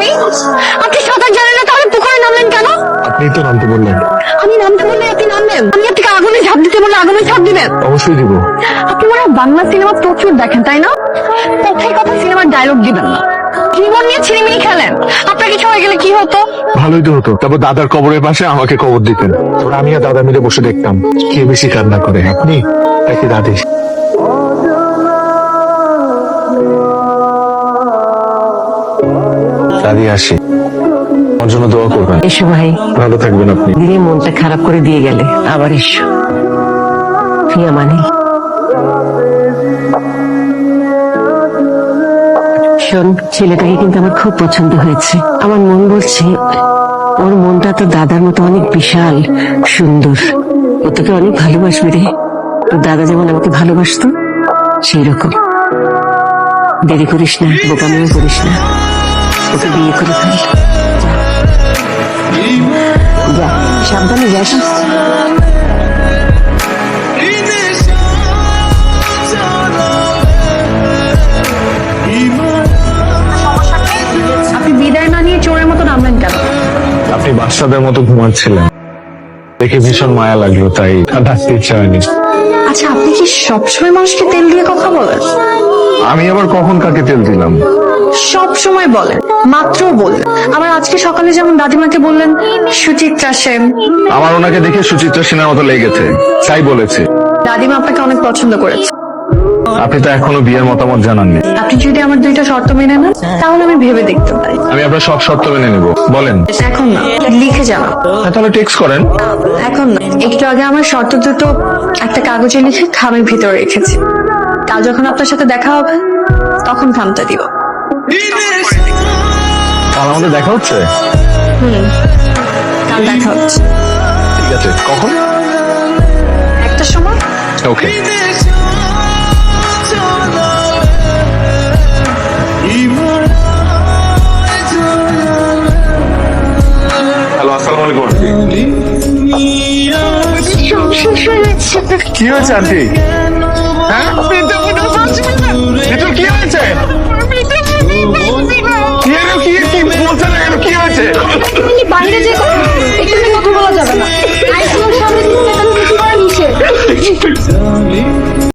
আপনি আপনি সাঁতার জানেন না, তাহলে পুকুরে নামলেন কেন? আপনি তো নামতে বললেন। আমি নামতে বললে আপনি নামবেন? আমি আপনাকে আগুনে ঝাঁপ দিতে বললে আগুনে ঝাঁপ দিবেন? অবশ্যই দিব। আপনি মনে হয় বাংলা সিনেমা প্রচুর দেখেন, তাই না? কথায় কথা সিনেমার ডায়লগ দিবেন না, জীবন নিয়ে ছিনিমিনি খেলেন। আপনার কিছু হয়ে গেলে কি হতো? ভালোই তো হতো। তারপর দাদার কবরের পাশে আমাকে কবর দিতেন। তারপর আমি আর দাদা মিলে বসে দেখতাম কে বেশি কান্না করে, আপনি নাকি দাদি। দাদি আসি, আমার জন্য দোয়া করবেন। এসো ভাই, ভালো থাকবেন আপনি। দিনে মনটা খারাপ করে দিয়ে গেলে আবার এসো। ফিয়া মানে শোন, ছেলেটাকে কিন্তু আমার খুব পছন্দ হয়েছে। আমার মন বলছে ওর মনটা তো দাদার মতো অনেক বিশাল সুন্দর। ও তোকে অনেক ভালোবাসবে রে, তোর দাদা যেমন আমাকে ভালোবাসতো সেই রকম। দেরি করিস না, বোকামিও করিস না, ওকে বিয়ে করে ফেল। যা, সাবধানে যাস। আপনি বিদায় না নিয়ে চোরের মতো নামলেন কেন? আপনি বাচ্চাদের মতো ঘুমাচ্ছিলেন, দেখে ভীষণ মায়া লাগলো, তাই আর ডাকতে ইচ্ছা হয়নি। আচ্ছা, আপনি কি সবসময় মানুষকে তেল দিয়ে কথা বলেন? আমি আবার কখন কাকে তেল দিলাম? সব সময় বলেন, মাত্র বললেন। আবার আজকে সকালে যেমন দাদিমাকে বললেন সুচিত্রা সেন। আমার ওনাকে দেখে সুচিত্রা সেনের মতো লেগেছে, তাই বলেছে। দাদিমা আপনাকে অনেক পছন্দ করেছে। আপনি তো এখনো বিয়ের মতামত জানাননি। আপনি যদি আমার দুইটা শর্ত মেনে নেন, তাহলে আমি ভেবে দেখতে পারি। আমি আপনার সব শর্ত মেনে নেব, বলেন। এখন না, লিখে জানাও। তাহলে টেক্সট করেন। এখন না, একটু আগে আমার শর্ত দুটো একটা কাগজে লিখে খামের ভিতরে রেখেছি। কাল যখন আপনার সাথে দেখা হবে, তখন খামটা দিব। কাল আমাদের দেখা হচ্ছে। কাল দেখা হচ্ছে। ঠিক আছে, কখন? একটা সময়। ওকে। হ্যালো, আসসালামু আলাইকুম। সব শেষ হয়ে যাচ্ছে। কি হয়েছে আন্টি? হ্যাঁ, কি হয়েছে?